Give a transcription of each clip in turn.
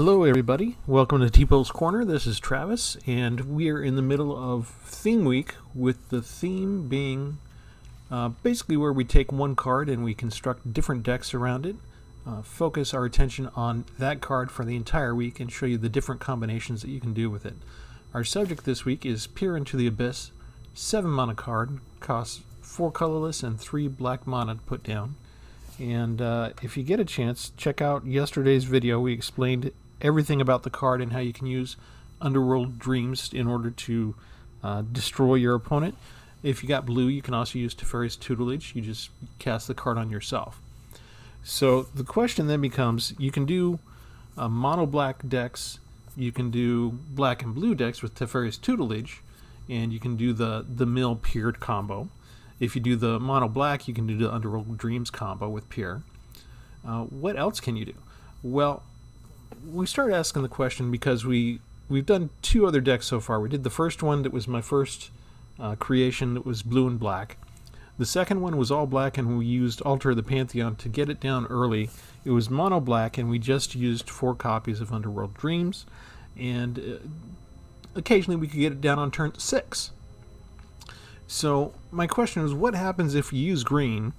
Hello everybody, welcome to Tpull's Corner. This is Travis, and we are in the middle of theme week, with the theme being basically where we take one card and we construct different decks around it, focus our attention on that card for the entire week, and show you the different combinations that you can do with it. Our subject this week is Peer into the Abyss, 7 mana card, costs 4 colorless and 3 black mana to put down. And if you get a chance, check out yesterday's video. We explained everything about the card and how you can use Underworld Dreams in order to destroy your opponent. If you got blue, you can also use Teferi's Tutelage. You just cast the card on yourself. So the question then becomes, you can do mono black decks, you can do black and blue decks with Teferi's Tutelage, and you can do the mill Peered combo. If you do the mono black, you can do the Underworld Dreams combo with Peer. What else can you do? Well, we started asking the question because we've done 2 other decks so far. We did the first one that was my first creation, that was blue and black. The second one was all black, and we used Altar of the Pantheon to get it down early. It was mono black, and we just used 4 copies of Underworld Dreams, and occasionally we could get it down on turn 6. So my question is, what happens if you use green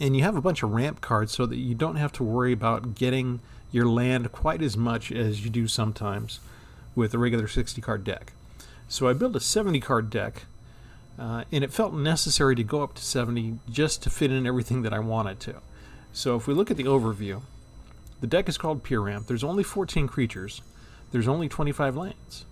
and you have a bunch of ramp cards so that you don't have to worry about getting your land quite as much as you do sometimes with a regular 60 card deck? So I built a 70 card deck, and it felt necessary to go up to 70 just to fit in everything that I wanted to. So if we look at the overview, the deck is called Peer Ramp. There's only 14 creatures. There's only 25 lands.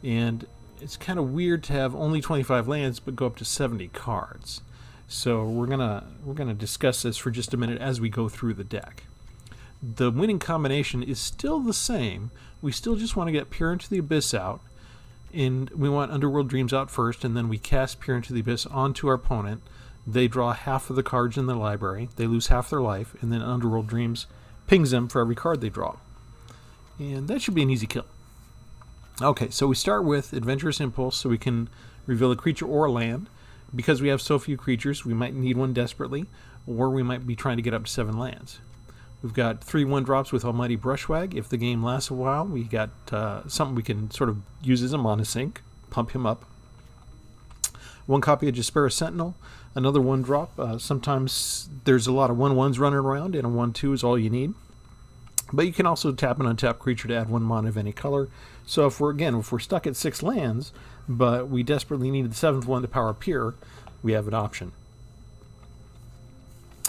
And it's kind of weird to have only 25 lands but go up to 70 cards. So we're gonna discuss this for just a minute as we go through the deck. The winning combination is still the same. We still just want to get Peer into the Abyss out, and we want Underworld Dreams out first, and then we cast Peer into the Abyss onto our opponent. They draw half of the cards in their library, they lose half their life, and then Underworld Dreams pings them for every card they draw. And that should be an easy kill. Okay, so we start with Adventurous Impulse, so we can reveal a creature or a land. Because we have so few creatures, we might need one desperately, or we might be trying to get up to 7 lands. We've got 3 1-drops with Almighty Brushwag. If the game lasts a while, we got something we can sort of use as a mana sink, pump him up. 1 copy of Jaspera Sentinel, another 1-drop. Sometimes there's a lot of 1/1s running around, and a 1/2 is all you need. But you can also tap an untapped creature to add 1 mana of any color. So if we're stuck at 6 lands, but we desperately need the 7th one to power Peer, we have an option.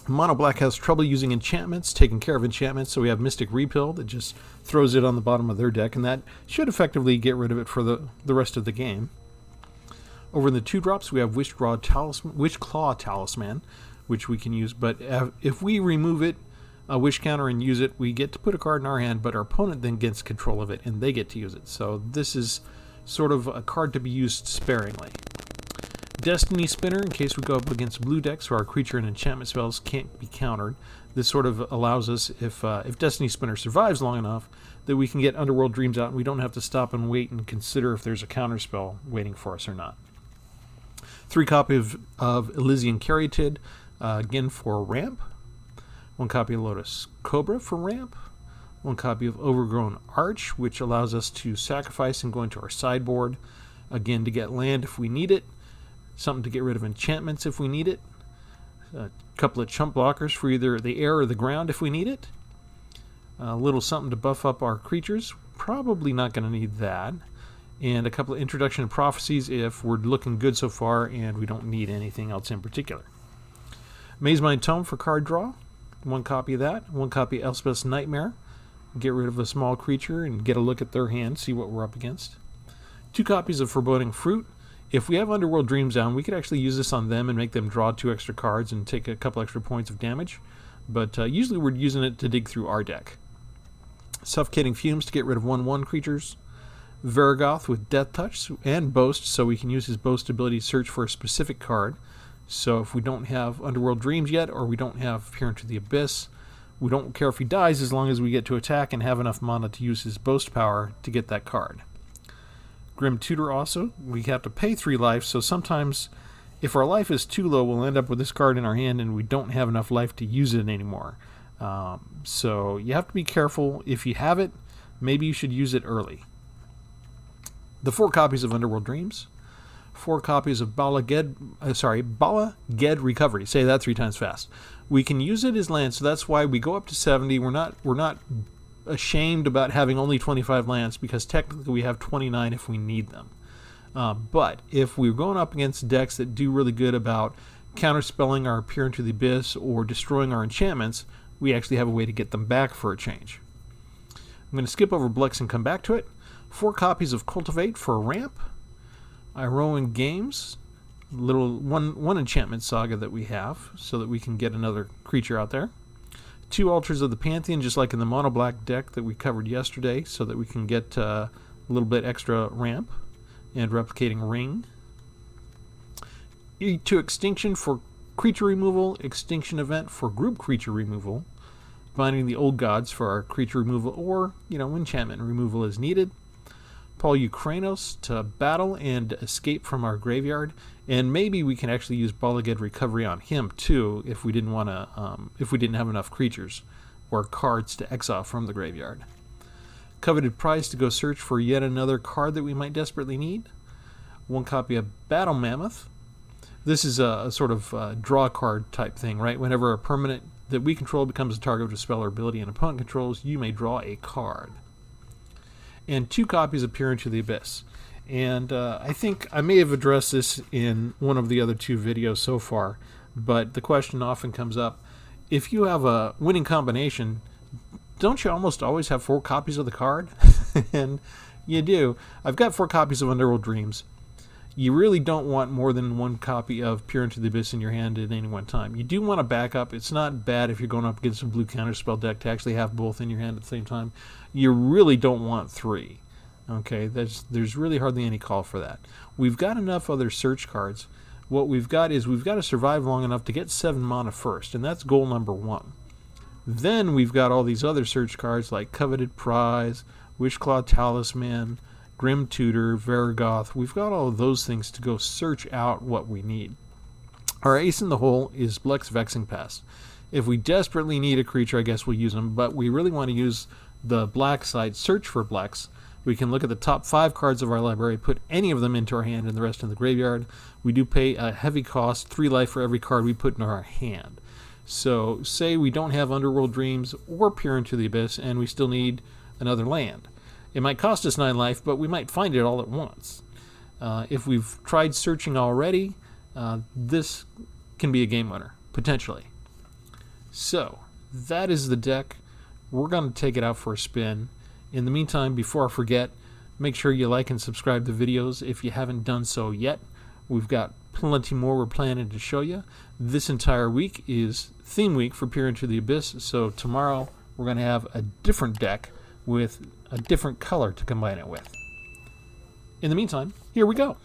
Mono black has trouble using enchantments, taking care of enchantments, so we have Mystic Repill that just throws it on the bottom of their deck, and that should effectively get rid of it for the rest of the game. Over in the 2-drops, we have Witchclaw Talisman, which we can use, but if we remove it, a wish counter, and use it, we get to put a card in our hand, but our opponent then gets control of it and they get to use it. So this is sort of a card to be used sparingly. Destiny Spinner, in case we go up against blue decks where our creature and enchantment spells can't be countered. This sort of allows us, if Destiny Spinner survives long enough, that we can get Underworld Dreams out and we don't have to stop and wait and consider if there's a counter spell waiting for us or not. 3 copies of Elysian Caryatid, again for ramp. 1 copy of Lotus Cobra for ramp. 1 copy of Overgrown Arch, which allows us to sacrifice and go into our sideboard, again to get land if we need it. Something to get rid of enchantments if we need it. A couple of chump blockers for either the air or the ground if we need it. A little something to buff up our creatures. Probably not going to need that. And a couple of Introduction to Prophecies if we're looking good so far and we don't need anything else in particular. Mazemind Tome for card draw. 1 copy of that. 1 copy of Elspeth's Nightmare. Get rid of a small creature and get a look at their hand, see what we're up against. 2 copies of Foreboding Fruit. If we have Underworld Dreams down, we could actually use this on them and make them draw 2 extra cards and take a couple extra points of damage. But usually we're using it to dig through our deck. Suffocating Fumes to get rid of 1/1 creatures. Varagoth with Death Touch and Boast, so we can use his Boast ability to search for a specific card. So if we don't have Underworld Dreams yet, or we don't have Peer into the Abyss, we don't care if he dies as long as we get to attack and have enough mana to use his Boast power to get that card. Grim Tutor also, we have to pay 3 life, so sometimes if our life is too low, we'll end up with this card in our hand and we don't have enough life to use it anymore. So you have to be careful if you have it. maybe you should use it early. The 4 copies of Underworld Dreams, 4 copies of Bala Ged Recovery. Say that 3 times fast. We can use it as land, so that's why we go up to 70. We're not ashamed about having only 25 lands, because technically we have 29 if we need them. But if we're going up against decks that do really good about counterspelling our Peer into the Abyss or destroying our enchantments, we actually have a way to get them back for a change. I'm going to skip over Blex and come back to it. 4 copies of Cultivate for a ramp. Iroan Games, little one enchantment saga that we have, so that we can get another creature out there. 2 Altars of the Pantheon, just like in the mono black deck that we covered yesterday, so that we can get a little bit extra ramp. And Replicating Ring. 2 Extinction for creature removal, Extinction Event for group creature removal, Binding the Old Gods for our creature removal, or, enchantment removal as needed. Tpull Ukrainos to battle and escape from our graveyard, and maybe we can actually use Bala Ged Recovery on him too if we didn't want to, if we didn't have enough creatures or cards to exile from the graveyard. Coveted Prize to go search for yet another card that we might desperately need. 1 copy of Battle Mammoth. This is a sort of draw card type thing, right? Whenever a permanent that we control becomes a target of a spell or ability an opponent controls, you may draw a card. And 2 copies of Peer into the Abyss. And I think I may have addressed this in one of the other 2 videos so far, but the question often comes up, if you have a winning combination, don't you almost always have 4 copies of the card? And you do. I've got 4 copies of Underworld Dreams. You really don't want more than 1 copy of Peer into the Abyss in your hand at any one time. You do want a backup. It's not bad if you're going up against a blue counterspell deck to actually have both in your hand at the same time. You really don't want 3. Okay, there's really hardly any call for that. We've got enough other search cards. What we've got is we've got to survive long enough to get 7 mana first, and that's goal number 1. Then we've got all these other search cards like Coveted Prize, Wishclaw Talisman, Grim Tutor, Varagoth. We've got all of those things to go search out what we need. Our ace in the hole is Blex Vexing Pest. If we desperately need a creature, I guess we'll use them, but we really want to use the black side, search for Blex. We can look at the top 5 cards of our library, put any of them into our hand and the rest in the graveyard. We do pay a heavy cost, 3 life for every card we put in our hand. So say we don't have Underworld Dreams or Peer into the Abyss and we still need another land. It might cost us 9 life, but we might find it all at once. If we've tried searching already, this can be a game winner, potentially. So, that is the deck. We're going to take it out for a spin. In the meantime, before I forget, make sure you like and subscribe to videos if you haven't done so yet. We've got plenty more we're planning to show you. This entire week is theme week for Peer into the Abyss, so tomorrow we're going to have a different deck with a different color to combine it with. In the meantime, here we go.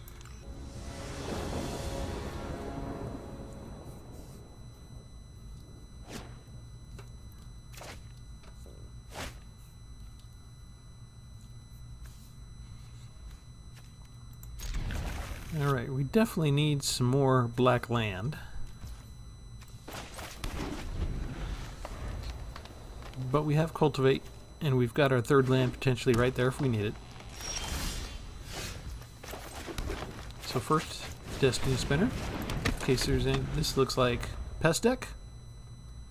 Alright, we definitely need some more black land. But we have Cultivate, and we've got our 3rd land potentially right there if we need it. So first, Destiny Spinner. In case there's any, this looks like Pest deck?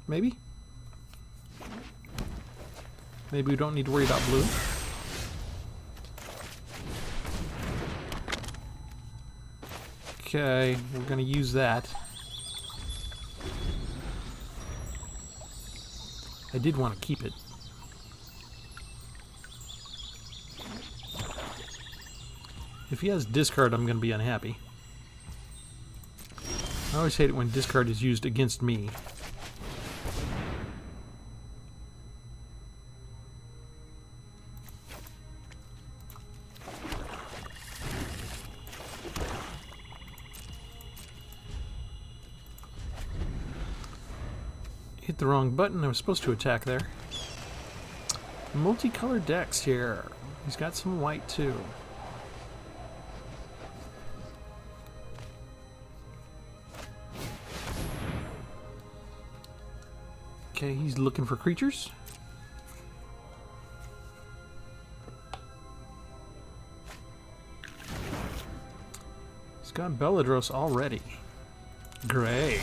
Maybe? Maybe we don't need to worry about blue. Okay, we're going to use that. I did want to keep it. If he has discard, I'm going to be unhappy. I always hate it when discard is used against me. Hit the wrong button. I was supposed to attack there. Multicolored decks here. He's got some white too. Okay, he's looking for creatures. got Belladros already. Great.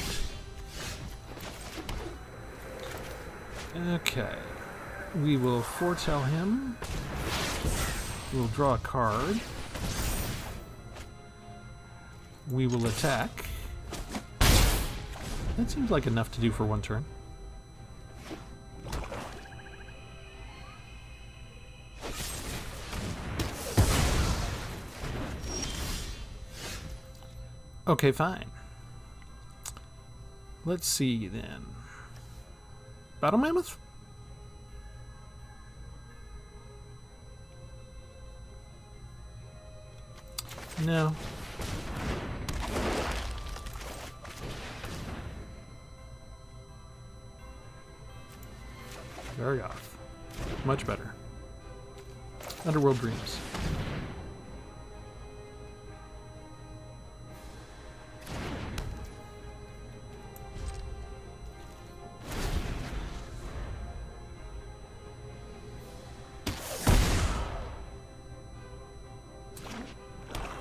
Okay. We will foretell him. We'll draw a card. We will attack. That seems like enough to do for one turn. Okay, fine. Let's see then. Battle Mammoth? No. Very off. Much better. Underworld Dreams.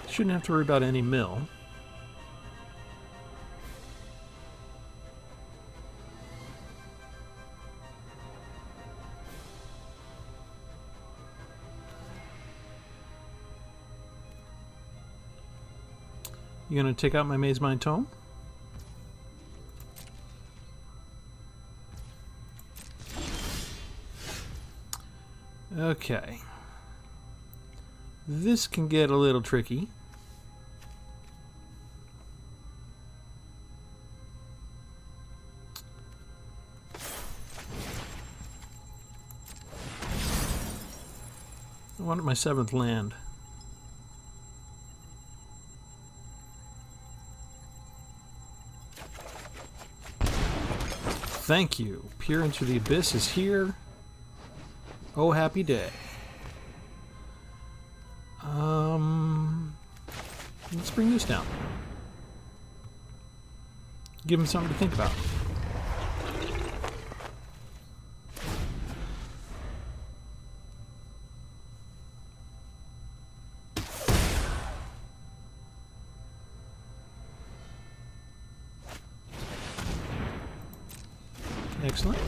Shouldn't have to worry about any mill. You gonna take out my Maze Mind Tome? Okay. This can get a little tricky. I wanted my 7th land. Thank you. Peer into the Abyss is here. Oh, happy day. Let's bring this down. Give him something to think about. Excellent.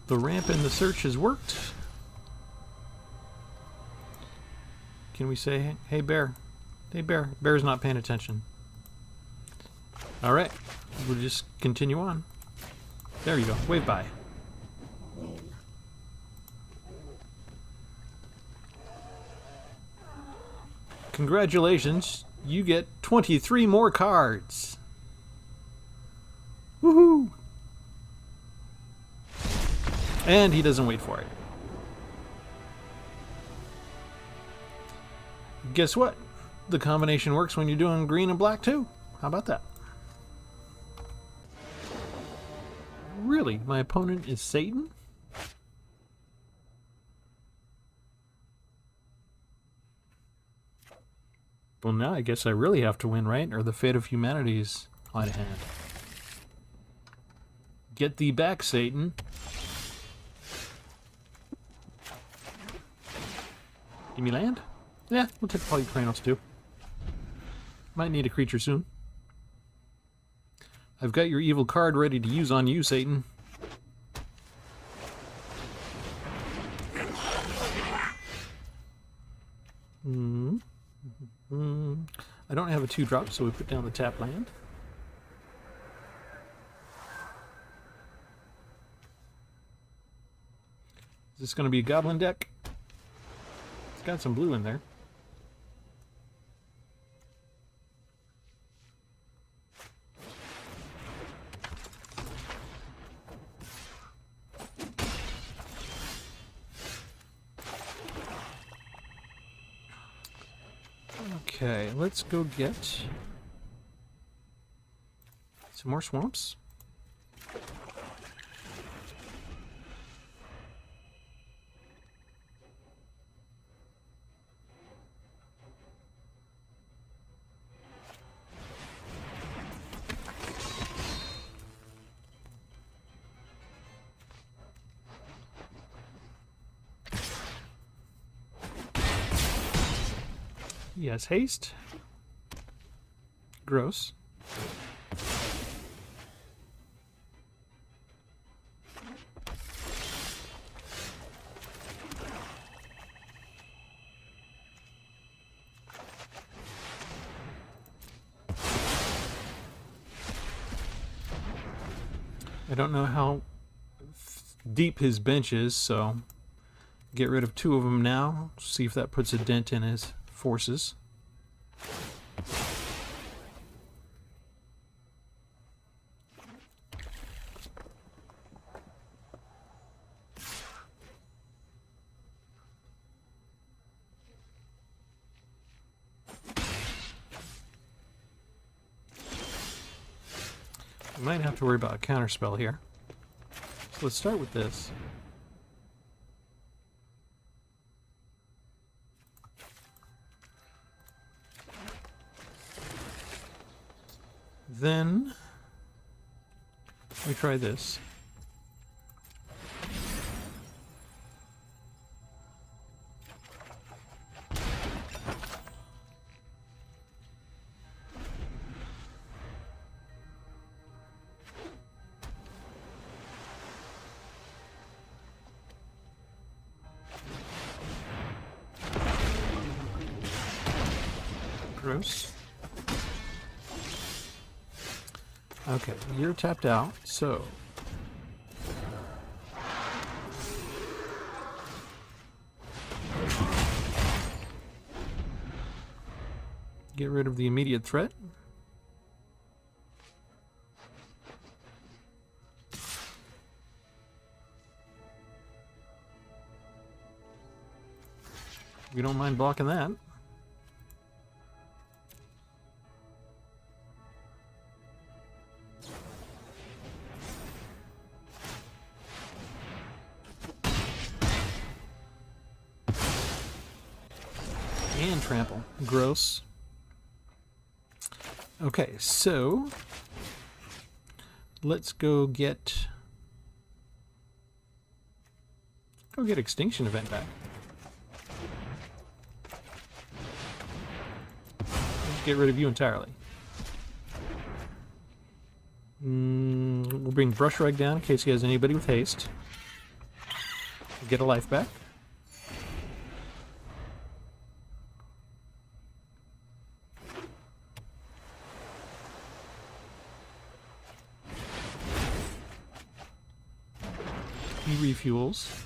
The ramp and the search has worked. Can we say, hey bear? Hey bear. Bear's not paying attention. Alright. We'll just continue on. There you go. Wave bye. Congratulations, you get 23 more cards. Woohoo! And he doesn't wait for it. Guess what? The combination works when you're doing green and black too. How about that? Really? My opponent is Satan? Well, now I guess I really have to win, right? Or the fate of humanity is on hand. Get thee back, Satan. Give me land? Yeah, we'll take Polykranos too. Might need a creature soon. I've got your evil card ready to use on you, Satan. I don't have a 2-drop, so we put down the tap land. Is this going to be a goblin deck? It's got some blue in there. Okay, let's go get some more swamps. He has haste. Gross. I don't know how deep his bench is, so get rid of 2 of them now. See if that puts a dent in his forces. We might have to worry about a counterspell here. So let's start with this. Then we try this. Gross. Okay, you're tapped out, so get rid of the immediate threat. We don't mind blocking that. And trample. Gross. Okay, so let's go get Extinction Event back. Let's get rid of you entirely. We'll bring Brush Rag down in case he has anybody with haste. Get a life back. He refuels.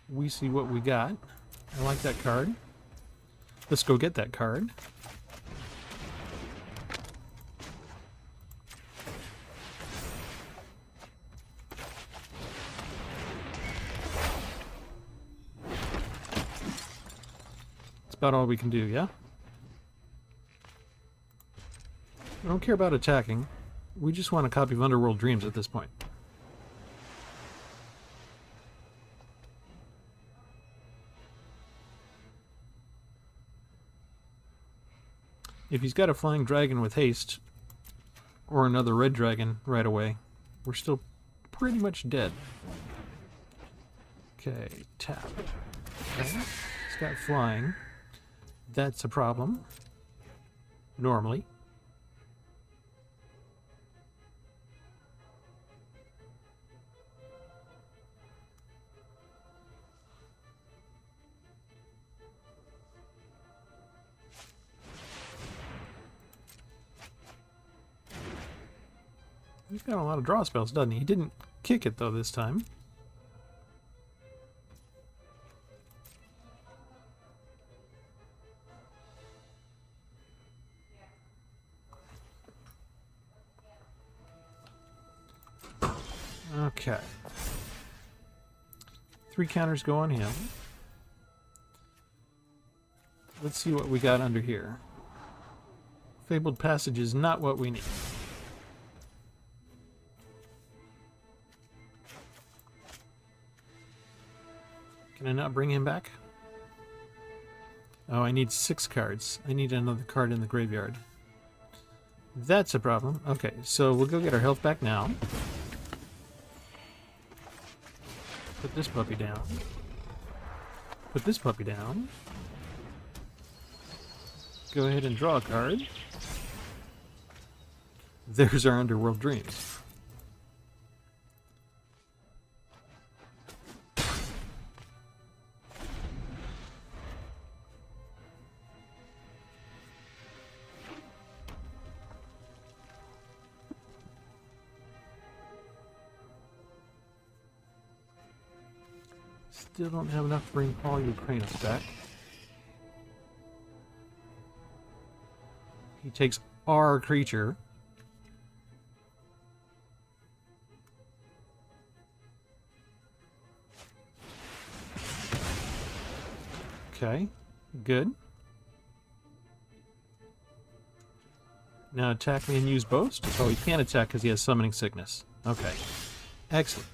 We see what we got. I like that card. Let's go get that card. That's about all we can do, yeah? I don't care about attacking. We just want a copy of Underworld Dreams at this point. If he's got a flying dragon with haste, or another red dragon right away, we're still pretty much dead. Okay, tap. Okay. He's got flying. That's a problem. Normally. He's got a lot of draw spells, doesn't he? He didn't kick it, though, this time. Okay. 3 counters go on him. Let's see what we got under here. Fabled Passage is not what we need. Can I not bring him back? Oh, I need 6 cards. I need another card in the graveyard. That's a problem. Okay, so we'll go get our health back now. Put this puppy down. Put this puppy down. go ahead and draw a card. There's our Underworld Dreams. Still don't have enough to bring Paul Ukrainos back. He takes our creature. Okay, good. Now attack me and use Boast? Oh, he can't attack because he has Summoning Sickness. Okay, excellent.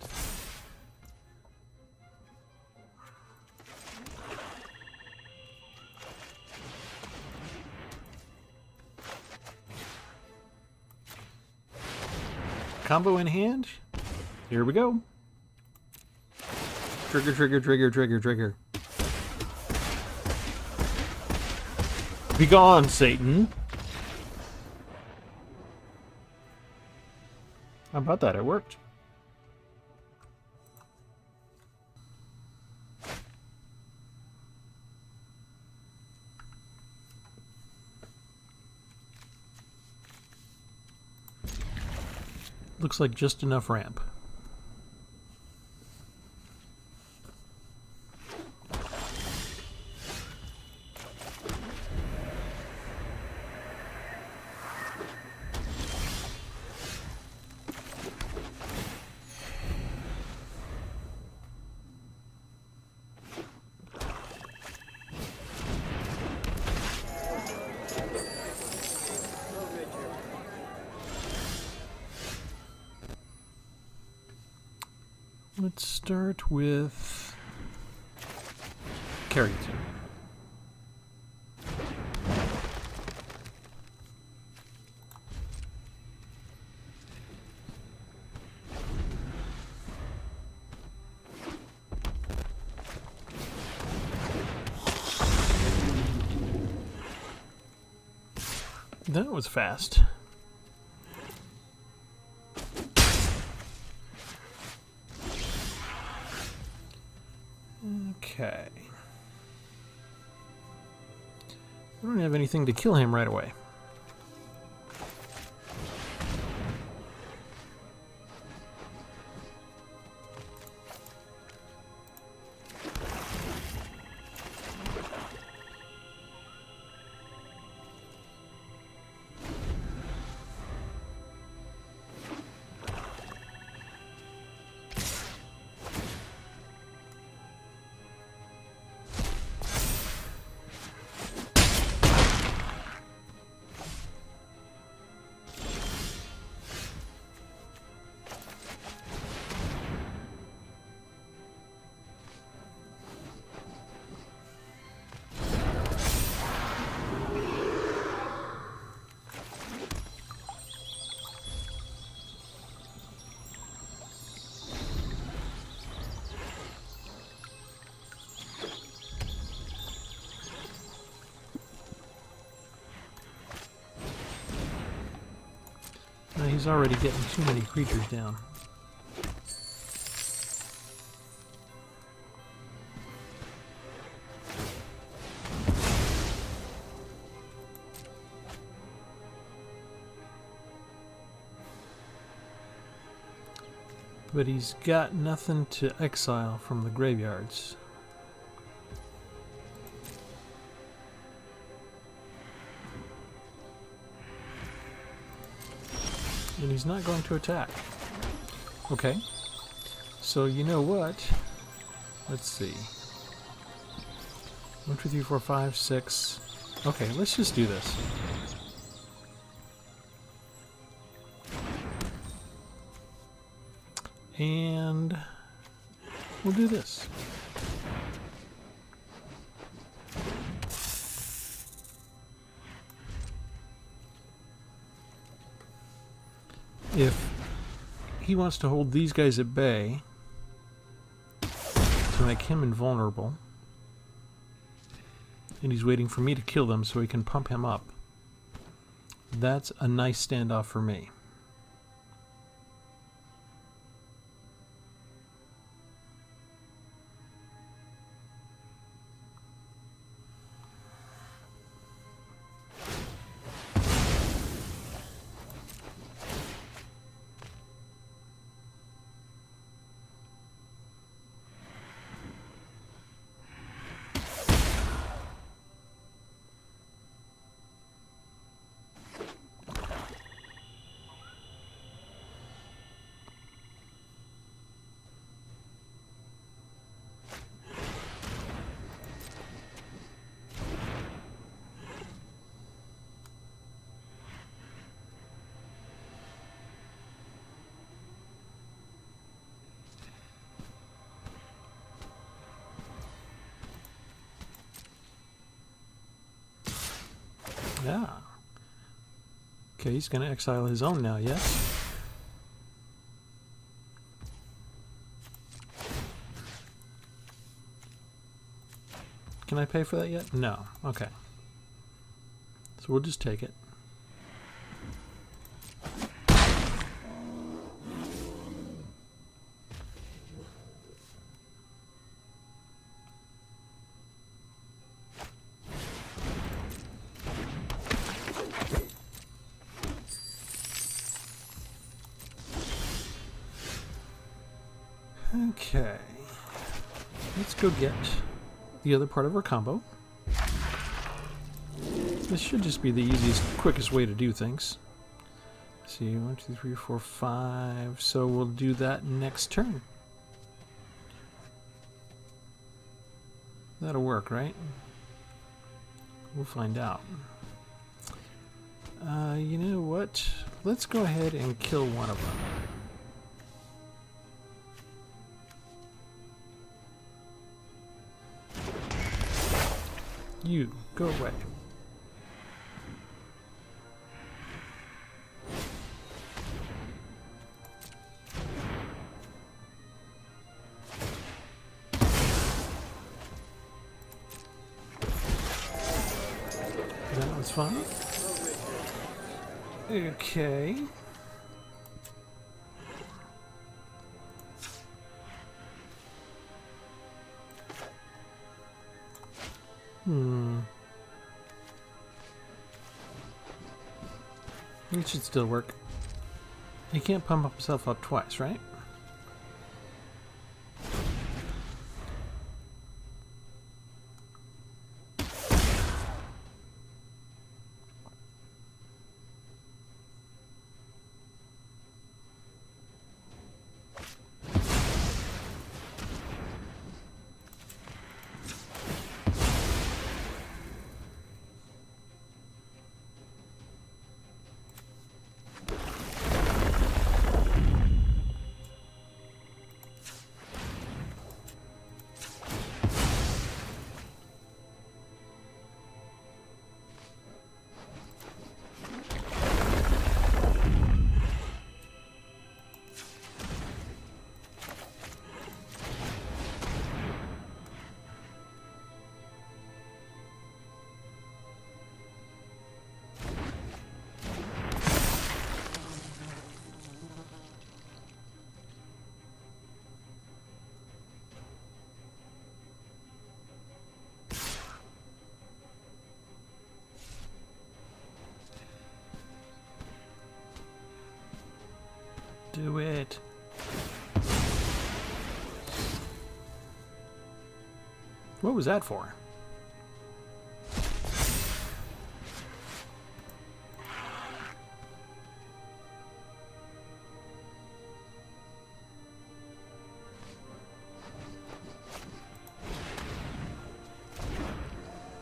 Combo in hand. Here we go. Trigger, trigger, trigger, trigger, trigger. Be gone, Satan. How about that? It worked. Looks like just enough ramp. Let's start with Carrington. That was fast. Okay. I don't have anything to kill him right away. He's already getting too many creatures down. But he's got nothing to exile from the graveyards. And he's not going to attack. Okay. So you know what? Let's see. 1, 2, 3, 4, 5, 6. Okay, let's just do this. And we'll do this. If he wants to hold these guys at bay to make him invulnerable, And he's waiting for me to kill them so he can pump him up. That's a nice standoff for me. Yeah. Okay, he's going to exile his own now, yes? Can I pay for that yet? No. Okay. So we'll just take it. Okay, let's go get the other part of our combo. This should just be the easiest, quickest way to do things. Let's see, 1, 2, 3, 4, 5. So we'll do that next turn. That'll work, right? We'll find out. You know what? Let's go ahead and kill one of them. You, go away. That was fun. Okay. It should still work. He can't pump himself up twice, right? Do it. What was that for?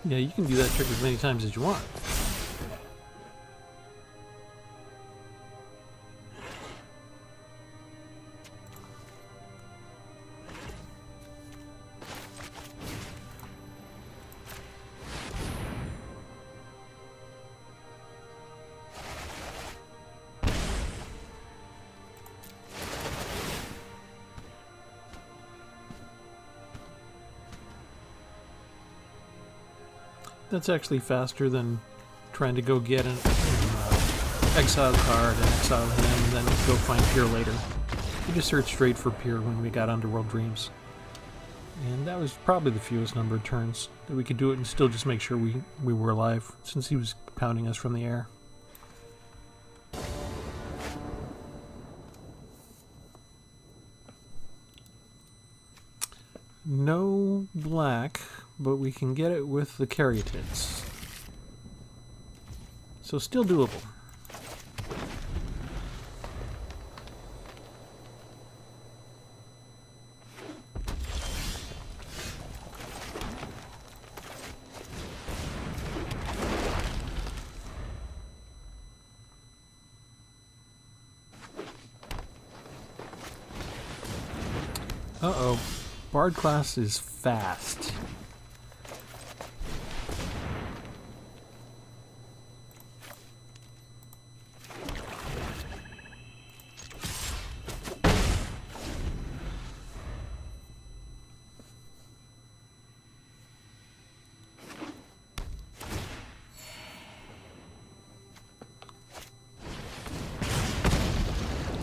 Yeah, you can do that trick as many times as you want. That's actually faster than trying to go get an exile card and exile him and then go find Pure later. We just searched straight for Pure when we got Underworld Dreams. And that was probably the fewest number of turns that we could do it and still just make sure we were alive, since he was pounding us from the air. No black, but we can get it with the Caryatids. So still doable. Uh-oh. Bard class is fast.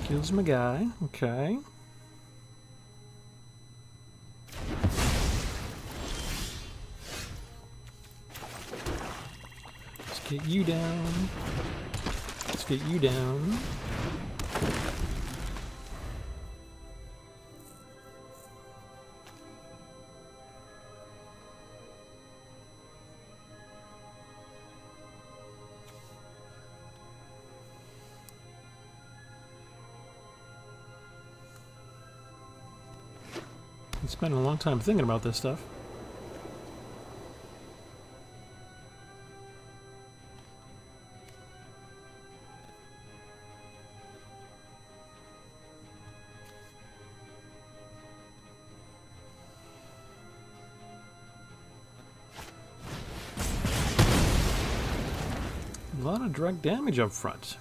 Kills my guy. Okay. Get you down. Let's get you down. I spent a long time thinking about this stuff. A lot of direct damage up front.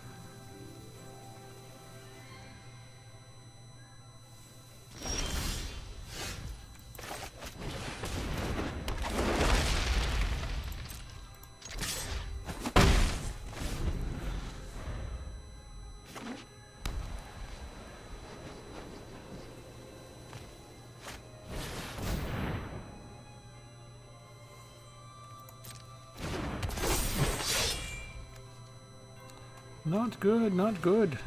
Not good, not good.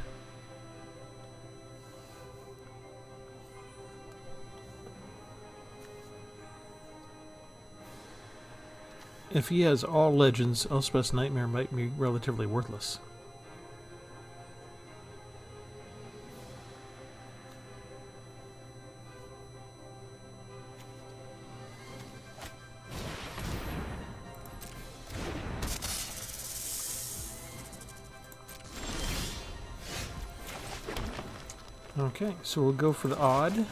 If he has all legends, Elspeth's Nightmare might be relatively worthless. Okay, so we'll go for the odd. Get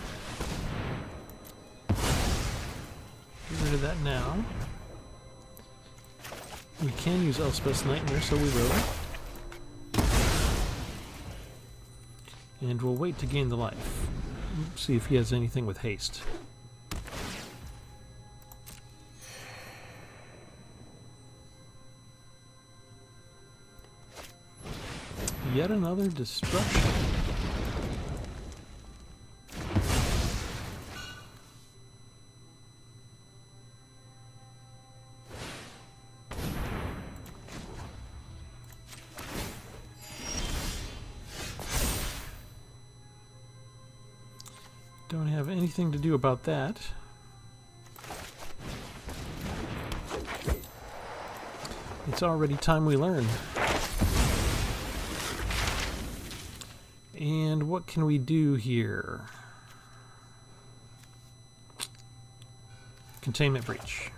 rid of that now. We can use Elspeth's Nightmare, so we will. And we'll wait to gain the life. See if he has anything with haste. Yet another destruction. Don't have anything to do about that. It's already time we learn. And what can we do here? Containment breach.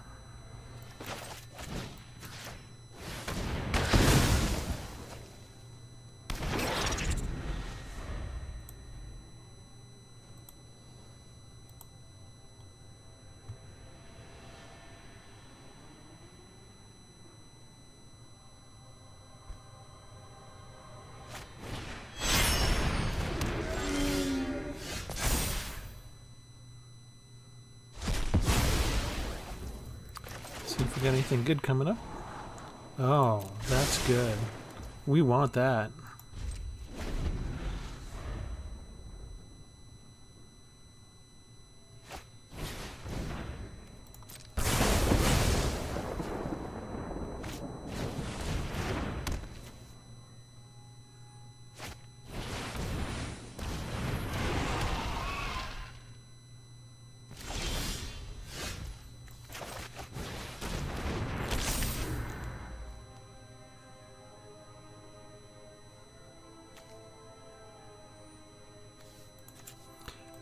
We got anything good coming up? Oh, that's good. We want that.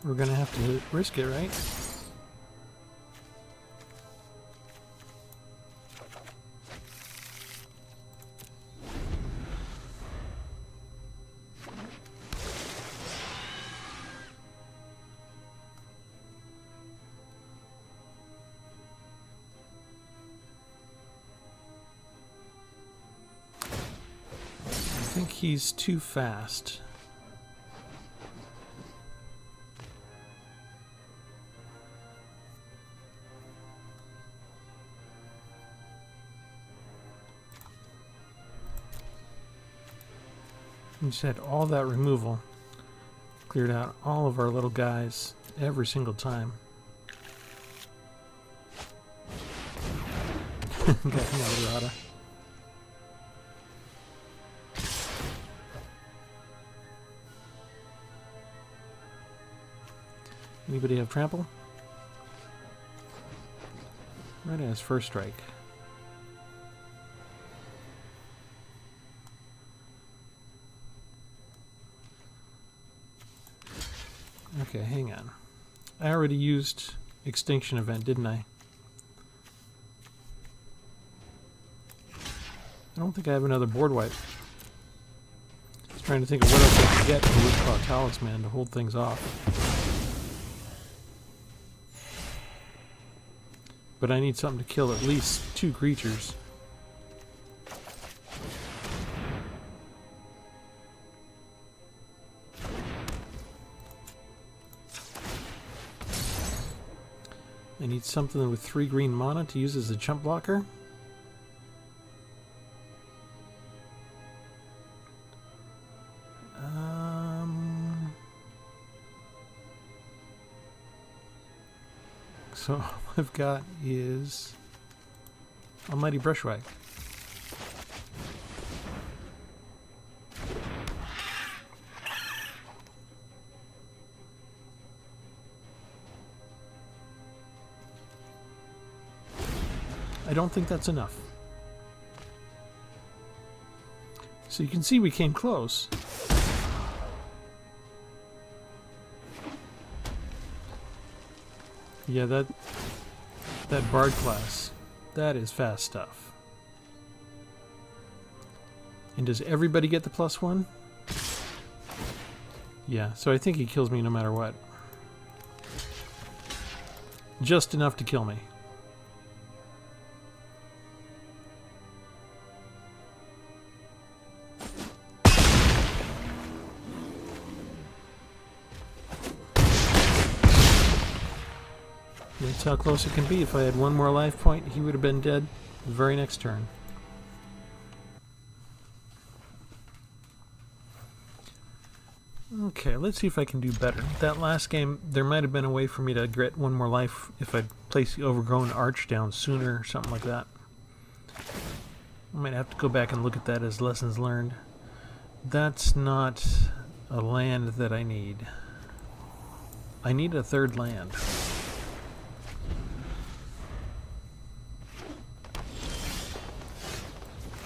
We're gonna have to risk it, right? I think he's too fast. We just had all that removal. Cleared out all of our little guys every single time. Got another rata. Anybody have trample? Right as first strike. Okay, hang on. I already used Extinction Event, didn't I? I don't think I have another board wipe. I was trying to think of what else I could get from Woodclaw Talisman to hold things off. But I need something to kill at least 2 creatures. I need something with 3 green mana to use as a chump blocker. So all I've got is Almighty Brushwhack. I don't think that's enough. So you can see we came close. Yeah, that Bard class, that is fast stuff. And does everybody get the +1? Yeah, so I think he kills me no matter what. Just enough to kill me. That's how close it can be. If I had one more life point, he would have been dead the very next turn. Okay, let's see if I can do better. That last game, there might have been a way for me to get one more life if I'd placed the Overgrown Arch down sooner or something like that. I might have to go back and look at that as lessons learned. That's not a land that I need. I need a 3rd land.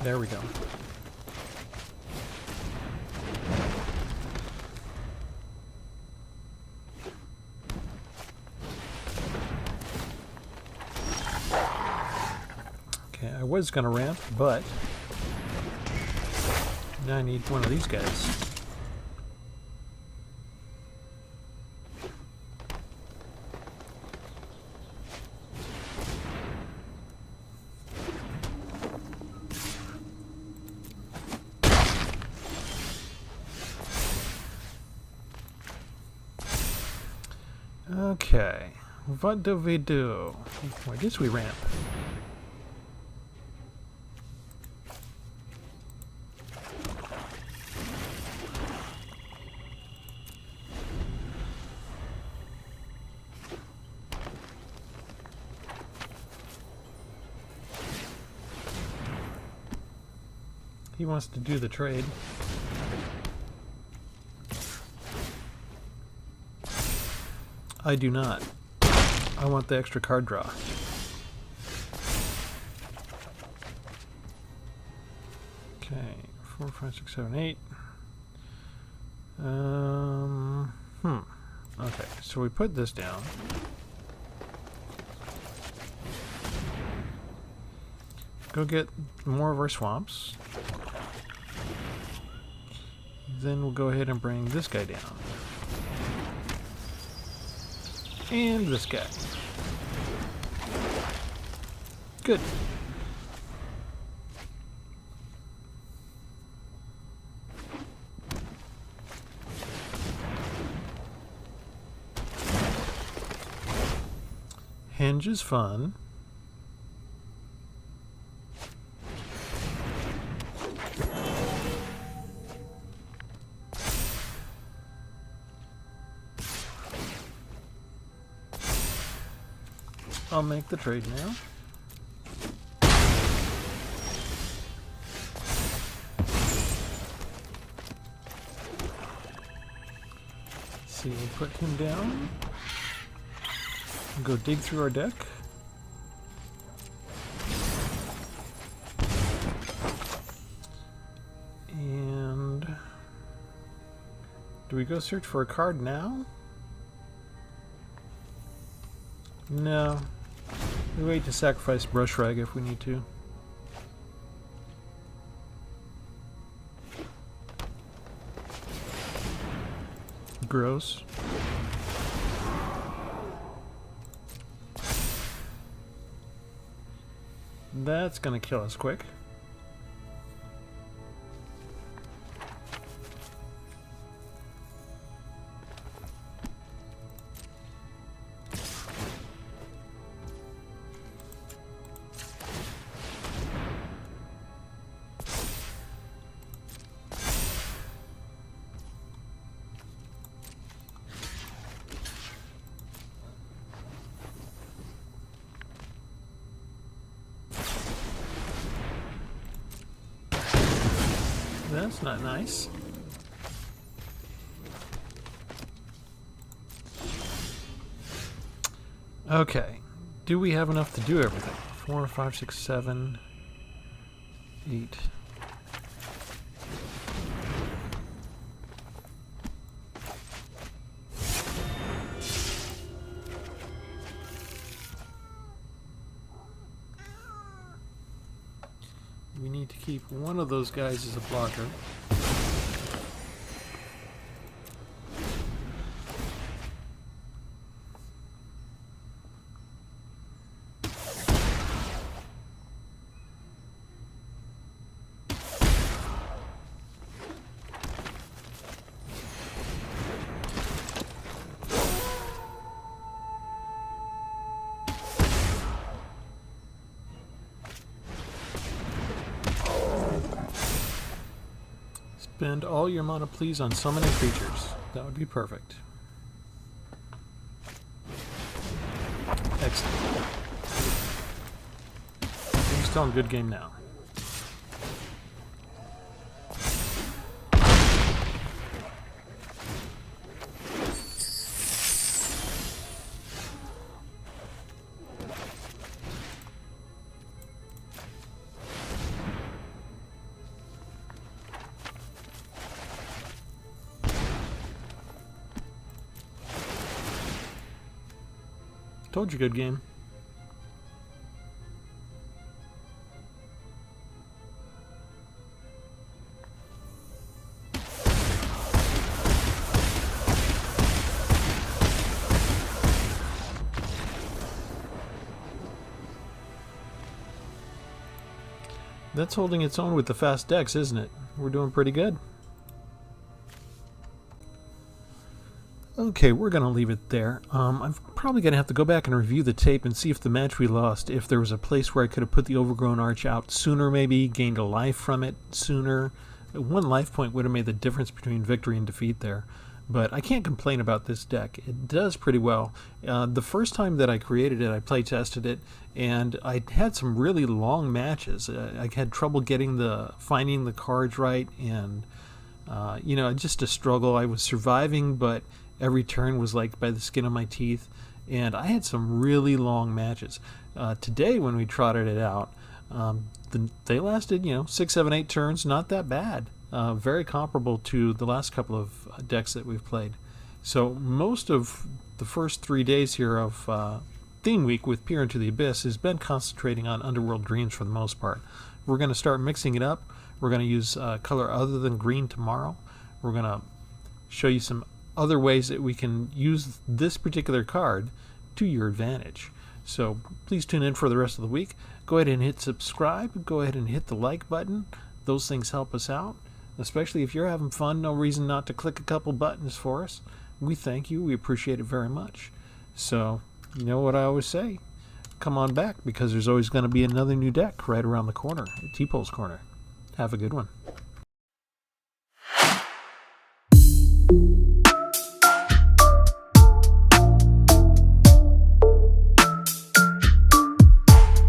There we go. Okay, I was going to ramp, but now I need one of these guys. Okay, what do we do? Well, I guess we ramp. he wants to do the trade. I do not. I want the extra card draw. Okay, 4, 5, 6, 7, 8. Okay, so we put this down. Go get more of our swamps. Then we'll go ahead and bring this guy down. And this guy. Good. Henge is fun. I'll make the trade now. See, we'll put him down. Go dig through our deck. And do we go search for a card now? No. We wait to sacrifice Brush Rag if we need to. Gross. That's gonna kill us quick. That's not nice. Okay. Do we have enough to do everything? 4, 5, 6, 7, 8. We need to keep one of those guys as a blocker. Spend all your mana, please, on summoning creatures. That would be perfect. Excellent. He's still in good game now. Told you, good game. That's holding its own with the fast decks, isn't it? We're doing pretty good. Okay, we're going to leave it there. I'm probably going to have to go back and review the tape and see if the match we lost, if there was a place where I could have put the Overgrown Arch out sooner maybe, gained a life from it sooner. 1 life point would have made the difference between victory and defeat there. But I can't complain about this deck. It does pretty well. The first time that I created it, I play tested it, and I had some really long matches. I had trouble finding the cards right, and you know, just a struggle. I was surviving, but every turn was like by the skin of my teeth, and I had some really long matches. Today, when we trotted it out, they lasted, you know, 6, 7, 8 turns. Not that bad. Very comparable to the last couple of decks that we've played. So most of the first 3 days here of Theme Week with Peer into the Abyss has been concentrating on Underworld Dreams for the most part. We're going to start mixing it up. We're going to use color other than green tomorrow. We're going to show you some other ways that we can use this particular card to your advantage. So please tune in for the rest of the week. Go ahead and hit subscribe. Go ahead and hit the like button. Those things help us out. Especially if you're having fun, no reason not to click a couple buttons for us. We thank you. We appreciate it very much. So, you know what I always say? Come on back, because there's always going to be another new deck right around the corner at Tpull's Corner. Have a good one.